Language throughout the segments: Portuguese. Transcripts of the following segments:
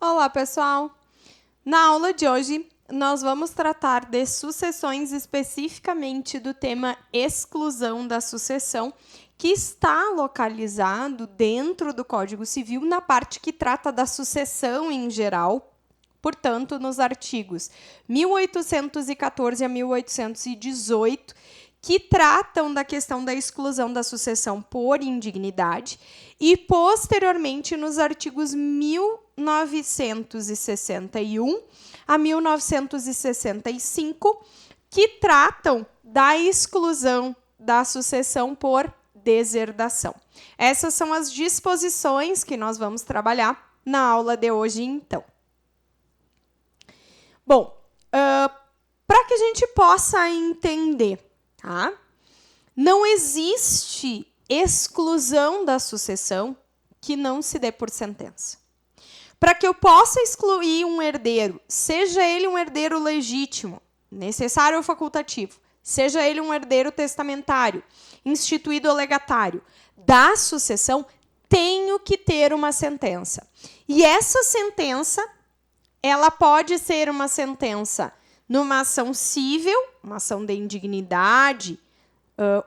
Olá, pessoal! Na aula de hoje, nós vamos tratar de sucessões, especificamente do tema exclusão da sucessão, que está localizado dentro do Código Civil na parte que trata da sucessão em geral, portanto, nos artigos 1814 a 1818, que tratam da questão da exclusão da sucessão por indignidade, e, posteriormente, nos artigos 1961 a 1965, que tratam da exclusão da sucessão por deserdação. Essas são as disposições que nós vamos trabalhar na aula de hoje, então. Bom, para que a gente possa entender, tá? Não existe exclusão da sucessão que não se dê por sentença. Para que eu possa excluir um herdeiro, seja ele um herdeiro legítimo, necessário ou facultativo, seja ele um herdeiro testamentário, instituído ou legatário, da sucessão, tenho que ter uma sentença. E essa sentença, ela pode ser uma sentença numa ação cível, uma ação de indignidade,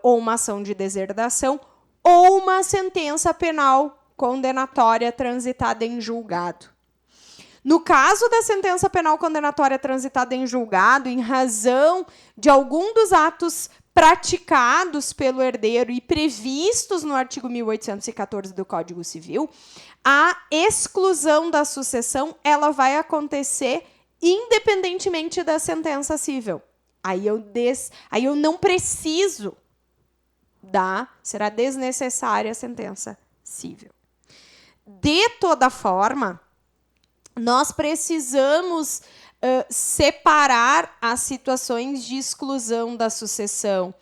ou uma ação de deserdação, ou uma sentença penal condenatória transitada em julgado. No caso da sentença penal condenatória transitada em julgado, em razão de algum dos atos praticados pelo herdeiro e previstos no artigo 1814 do Código Civil, a exclusão da sucessão ela vai acontecer independentemente da sentença cível. Aí eu não preciso será desnecessária a sentença cível. De toda forma, nós precisamos separar as situações de exclusão da sucessão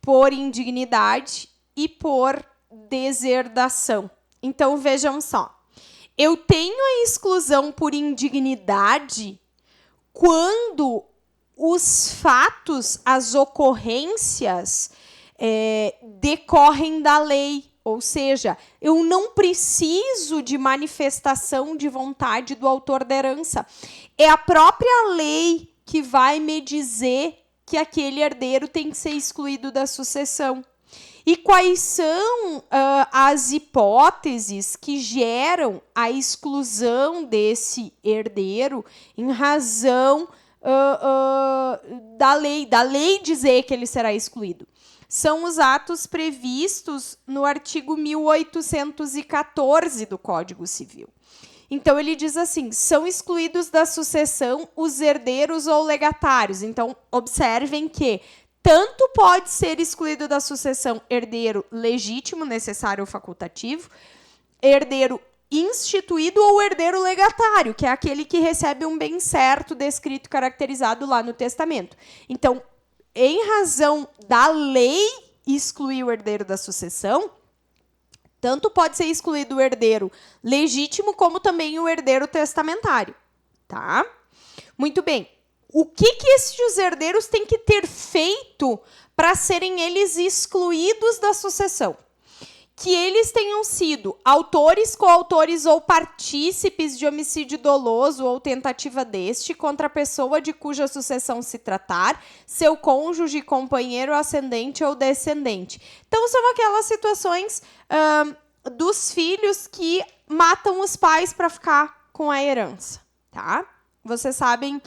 por indignidade e por deserdação. Então, vejam só. Eu tenho a exclusão por indignidade quando os fatos, as ocorrências, decorrem da lei. Ou seja, eu não preciso de manifestação de vontade do autor da herança. É a própria lei que vai me dizer que aquele herdeiro tem que ser excluído da sucessão. E quais são as hipóteses que geram a exclusão desse herdeiro em razão da lei dizer que ele será excluído? São os atos previstos no artigo 1814 do Código Civil. Então, ele diz assim, são excluídos da sucessão os herdeiros ou legatários. Então, observem que tanto pode ser excluído da sucessão herdeiro legítimo, necessário ou facultativo, herdeiro instituído ou herdeiro legatário, que é aquele que recebe um bem certo, descrito, caracterizado lá no testamento. Então, em razão da lei excluir o herdeiro da sucessão, tanto pode ser excluído o herdeiro legítimo, como também o herdeiro testamentário. Tá? Muito bem. O que esses herdeiros têm que ter feito para serem eles excluídos da sucessão? Que eles tenham sido autores, coautores ou partícipes de homicídio doloso ou tentativa deste contra a pessoa de cuja sucessão se tratar, seu cônjuge, companheiro, ascendente ou descendente. Então, são aquelas situações dos filhos que matam os pais para ficar com a herança. Tá? Vocês sabem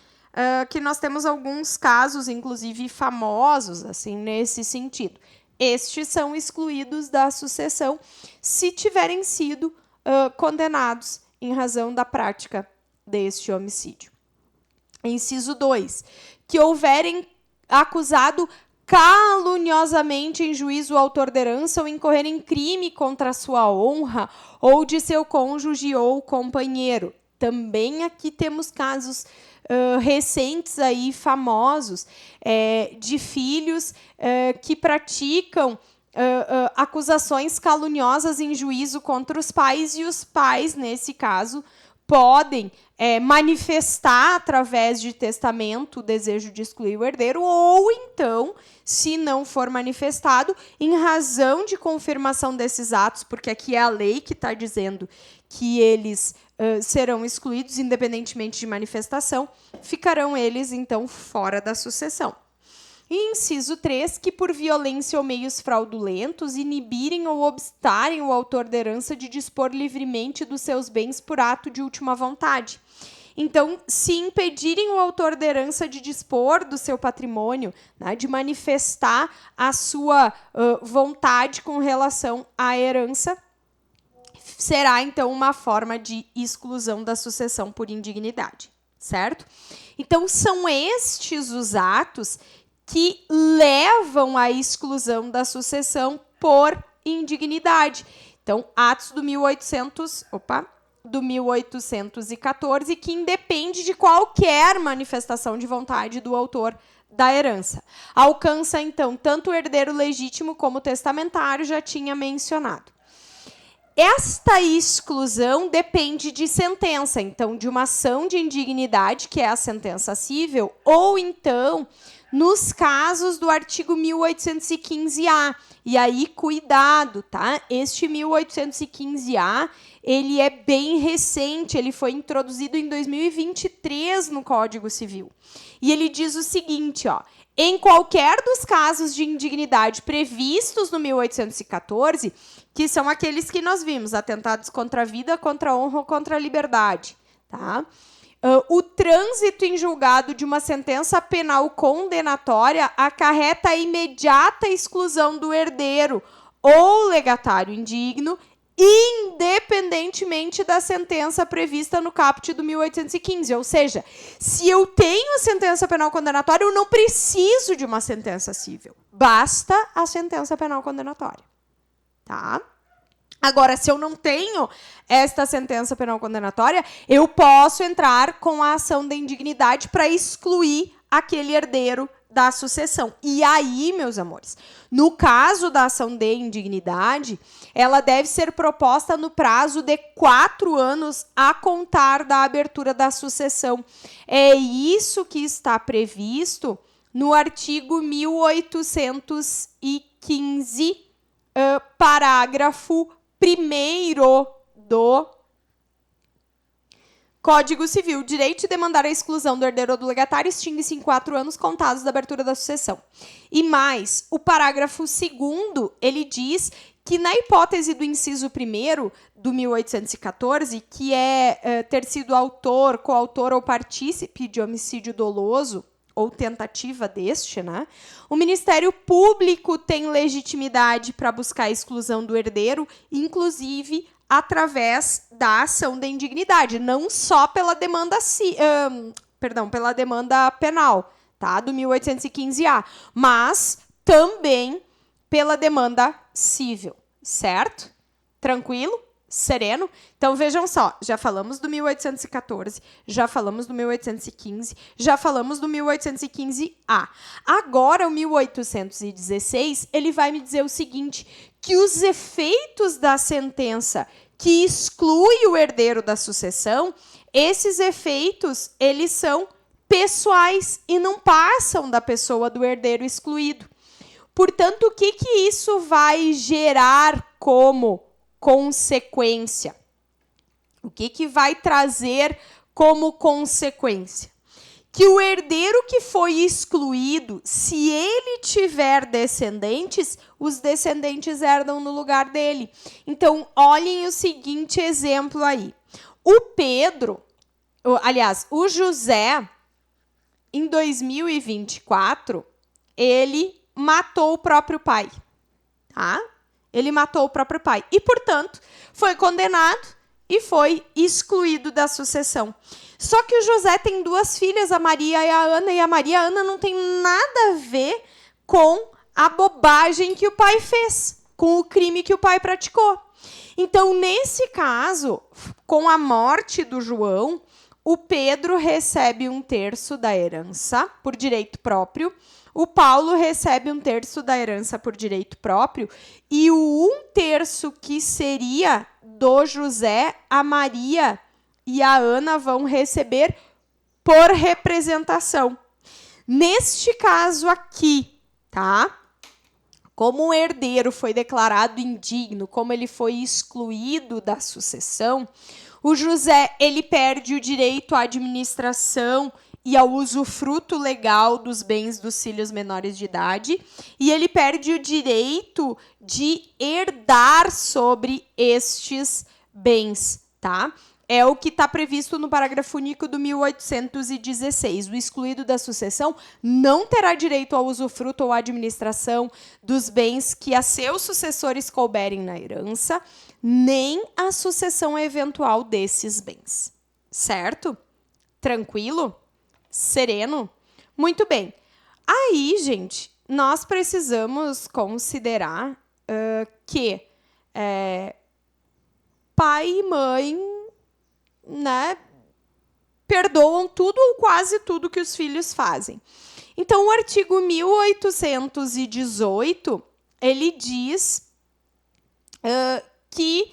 que nós temos alguns casos, inclusive famosos, assim, nesse sentido. Estes são excluídos da sucessão se tiverem sido condenados em razão da prática deste homicídio. Inciso 2. Que houverem acusado caluniosamente em juízo o autor da herança ou incorrer em crime contra a sua honra ou de seu cônjuge ou companheiro. Também aqui temos casos recentes aí, famosos, de filhos que praticam acusações caluniosas em juízo contra os pais, e os pais, nesse caso, podem manifestar através de testamento o desejo de excluir o herdeiro, ou então, se não for manifestado, em razão de confirmação desses atos, porque aqui é a lei que está dizendo que eles serão excluídos, independentemente de manifestação, ficarão eles, então, fora da sucessão. E inciso 3, que por violência ou meios fraudulentos inibirem ou obstarem o autor da herança de dispor livremente dos seus bens por ato de última vontade. Então, se impedirem o autor da herança de dispor do seu patrimônio, né, de manifestar a sua vontade com relação à herança, será, então, uma forma de exclusão da sucessão por indignidade, certo? Então, são estes os atos que levam à exclusão da sucessão por indignidade. Então, atos do 1814, que independe de qualquer manifestação de vontade do autor da herança. Alcança, então, tanto o herdeiro legítimo como o testamentário, já tinha mencionado. Esta exclusão depende de sentença, então, de uma ação de indignidade, que é a sentença cível, ou então, nos casos do artigo 1815-A. E aí, cuidado, tá? Este 1815-A, ele é bem recente, ele foi introduzido em 2023 no Código Civil. E ele diz o seguinte, ó: em qualquer dos casos de indignidade previstos no 1814, que são aqueles que nós vimos, atentados contra a vida, contra a honra ou contra a liberdade, tá? O trânsito em julgado de uma sentença penal condenatória acarreta a imediata exclusão do herdeiro ou legatário indigno, independentemente da sentença prevista no caput do 1815. Ou seja, se eu tenho a sentença penal condenatória, eu não preciso de uma sentença cível. Basta a sentença penal condenatória. Tá? Agora, se eu não tenho esta sentença penal condenatória, eu posso entrar com a ação de indignidade para excluir aquele herdeiro da sucessão. E aí, meus amores, no caso da ação de indignidade, ela deve ser proposta no prazo de 4 anos a contar da abertura da sucessão. É isso que está previsto no artigo 1815, parágrafo 1º do Código Civil. Direito de demandar a exclusão do herdeiro ou do legatário extingue-se em 4 anos contados da abertura da sucessão. E mais, o parágrafo 2º, ele diz que na hipótese do inciso 1º do 1814, que é ter sido autor, coautor ou partícipe de homicídio doloso, ou tentativa deste, né? O Ministério Público tem legitimidade para buscar a exclusão do herdeiro, inclusive através da ação de indignidade, não só pela demanda, pela demanda penal, tá? Do 1815-A, mas também pela demanda cível, certo? Tranquilo? Sereno? Então, vejam só, já falamos do 1814, já falamos do 1815, já falamos do 1815-A. Agora, o 1816, ele vai me dizer o seguinte, que os efeitos da sentença que exclui o herdeiro da sucessão, esses efeitos, eles são pessoais e não passam da pessoa do herdeiro excluído. Portanto, o que isso vai gerar como consequência? O que vai trazer como consequência? Que o herdeiro que foi excluído, se ele tiver descendentes, os descendentes herdam no lugar dele. Então, olhem o seguinte exemplo aí. O José, em 2024, ele matou o próprio pai, tá? Ele matou o próprio pai e, portanto, foi condenado e foi excluído da sucessão. Só que o José tem 2 filhas, a Maria e a Ana, e a Maria e a Ana não tem nada a ver com a bobagem que o pai fez, com o crime que o pai praticou. Então, nesse caso, com a morte do João, o Pedro recebe 1/3 da herança por direito próprio, o Paulo recebe 1/3 da herança por direito próprio e o 1/3 que seria do José, a Maria e a Ana vão receber por representação. Neste caso aqui, tá? Como o herdeiro foi declarado indigno, como ele foi excluído da sucessão, o José ele perde o direito à administração e ao usufruto legal dos bens dos filhos menores de idade, e ele perde o direito de herdar sobre estes bens, tá? É o que está previsto no parágrafo único do 1816. O excluído da sucessão não terá direito ao usufruto ou à administração dos bens que a seus sucessores couberem na herança, nem a sucessão eventual desses bens. Certo? Tranquilo? Sereno? Muito bem. Aí, gente, nós precisamos considerar que pai e mãe, né, perdoam tudo ou quase tudo que os filhos fazem. Então, o artigo 1818, ele diz que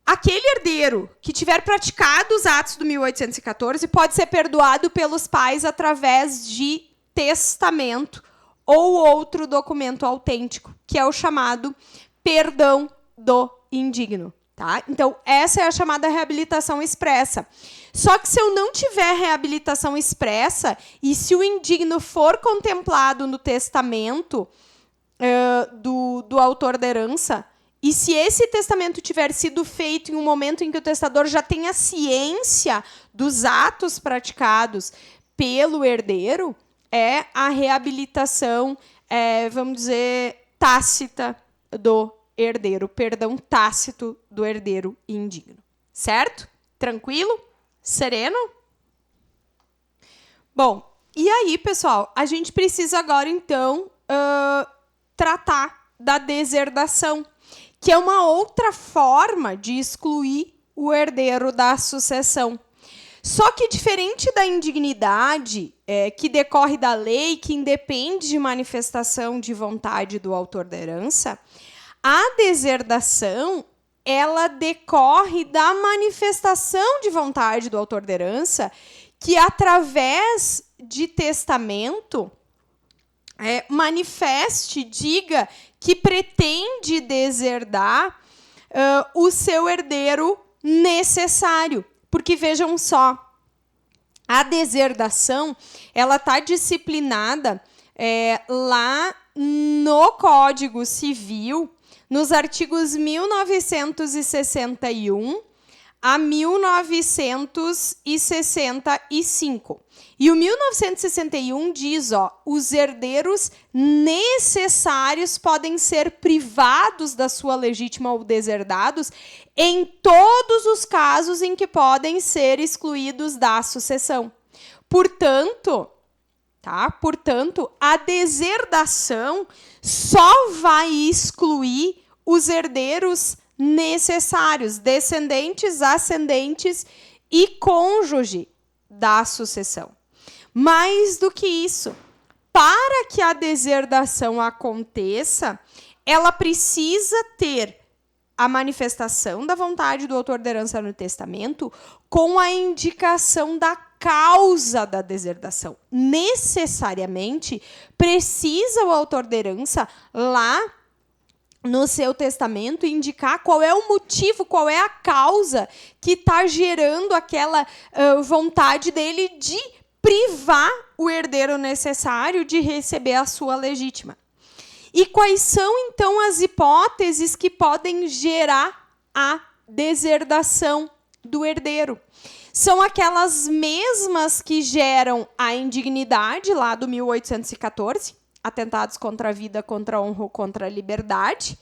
aquele herdeiro que tiver praticado os atos do 1814 pode ser perdoado pelos pais através de testamento ou outro documento autêntico, que é o chamado perdão do indigno. Tá? Então, essa é a chamada reabilitação expressa. Só que se eu não tiver reabilitação expressa e se o indigno for contemplado no testamento do autor da herança, e se esse testamento tiver sido feito em um momento em que o testador já tenha ciência dos atos praticados pelo herdeiro, é a reabilitação, vamos dizer, tácita do herdeiro, perdão tácito do herdeiro indigno. Certo? Tranquilo? Sereno? Bom, e aí, pessoal, a gente precisa agora, então, tratar da deserdação, que é uma outra forma de excluir o herdeiro da sucessão. Só que, diferente da indignidade que decorre da lei, que independe de manifestação de vontade do autor da herança, a deserdação, ela decorre da manifestação de vontade do autor da herança, que através de testamento manifeste, diga que pretende deserdar o seu herdeiro necessário. Porque vejam só, a deserdação, ela está disciplinada lá no Código Civil, nos artigos 1961 a 1965. E o 1961 diz, os herdeiros necessários podem ser privados da sua legítima ou deserdados em todos os casos em que podem ser excluídos da sucessão. Portanto, a deserdação só vai excluir os herdeiros necessários, descendentes, ascendentes e cônjuge da sucessão. Mais do que isso, para que a deserdação aconteça, ela precisa ter a manifestação da vontade do autor da herança no testamento com a indicação da causa da deserdação. Necessariamente, precisa o autor da herança lá no seu testamento indicar qual é o motivo, qual é a causa que está gerando aquela vontade dele de privar o herdeiro necessário de receber a sua legítima. E quais são, então, as hipóteses que podem gerar a deserdação do herdeiro? São aquelas mesmas que geram a indignidade, lá do 1814, atentados contra a vida, contra a honra ou contra a liberdade,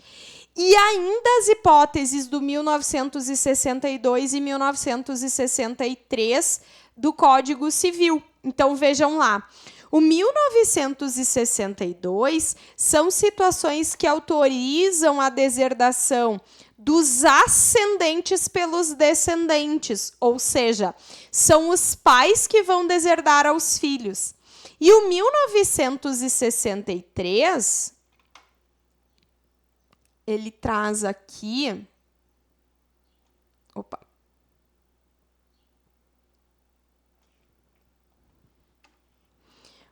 e ainda as hipóteses do 1962 e 1963 do Código Civil. Então, vejam lá. O 1962 são situações que autorizam a deserdação dos ascendentes pelos descendentes, ou seja, são os pais que vão deserdar aos filhos. E o 1963, ele traz aqui... Opa!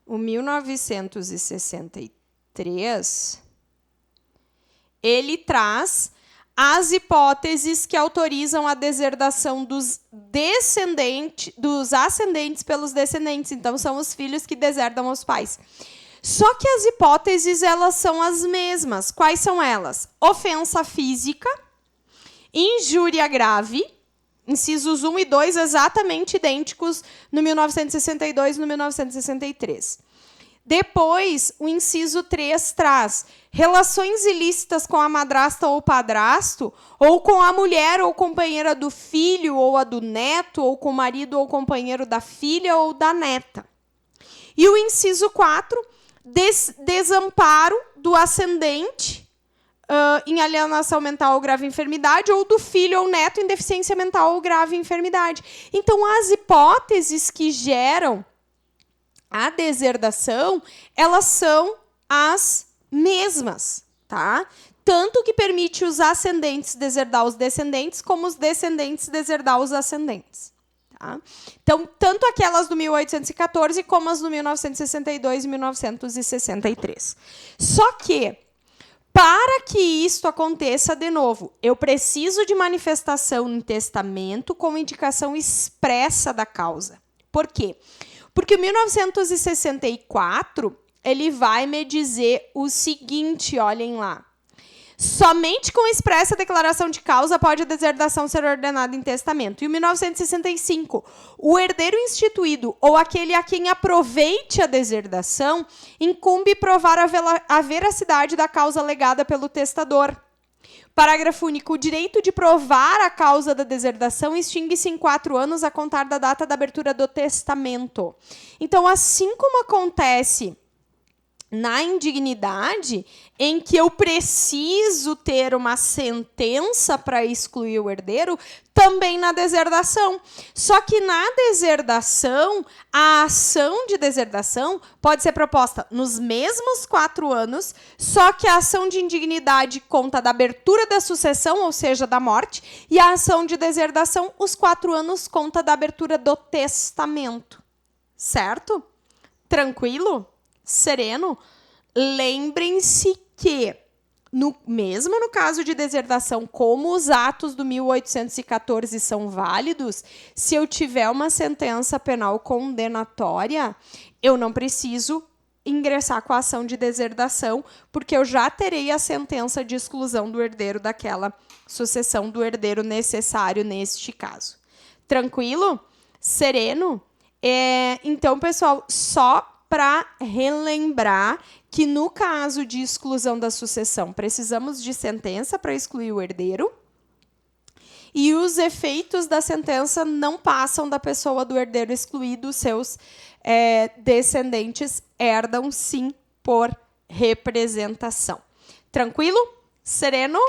O 1963 3, ele traz as hipóteses que autorizam a deserdação dos ascendentes pelos descendentes. Então, são os filhos que deserdam os pais. Só que as hipóteses, elas são as mesmas. Quais são elas? Ofensa física, injúria grave, incisos 1 e 2 exatamente idênticos no 1962 e no 1963. Depois, o inciso 3 traz relações ilícitas com a madrasta ou padrasto, ou com a mulher ou companheira do filho ou a do neto, ou com o marido ou companheiro da filha ou da neta. E o inciso 4, desamparo do ascendente em alienação mental ou grave enfermidade, ou do filho ou neto em deficiência mental ou grave enfermidade. Então, as hipóteses que geram a deserdação, elas são as mesmas, tá? Tanto que permite os ascendentes deserdar os descendentes, como os descendentes deserdar os ascendentes. Tá? Então, tanto aquelas do 1814, como as do 1962 e 1963. Só que, para que isto aconteça de novo, eu preciso de manifestação em testamento com indicação expressa da causa. Por quê? Porque o 1964, ele vai me dizer o seguinte, olhem lá. Somente com expressa declaração de causa pode a deserdação ser ordenada em testamento. E o 1965, o herdeiro instituído ou aquele a quem aproveite a deserdação incumbe provar a veracidade da causa alegada pelo testador. Parágrafo único. O direito de provar a causa da deserdação extingue-se em 4 anos a contar da data da abertura do testamento. Então, assim como acontece na indignidade, em que eu preciso ter uma sentença para excluir o herdeiro, também na deserdação. Só que na deserdação, a ação de deserdação pode ser proposta nos mesmos 4 anos, só que a ação de indignidade conta da abertura da sucessão, ou seja, da morte, e a ação de deserdação, os 4 anos, conta da abertura do testamento. Certo? Tranquilo? Sereno? Lembrem-se que, mesmo no caso de deserdação, como os atos do 1814 são válidos, se eu tiver uma sentença penal condenatória, eu não preciso ingressar com a ação de deserdação, porque eu já terei a sentença de exclusão do herdeiro daquela sucessão do herdeiro necessário neste caso. Tranquilo? Sereno? Então, pessoal, só para relembrar que no caso de exclusão da sucessão, precisamos de sentença para excluir o herdeiro, e os efeitos da sentença não passam da pessoa do herdeiro excluído, seus descendentes herdam sim por representação. Tranquilo? Sereno?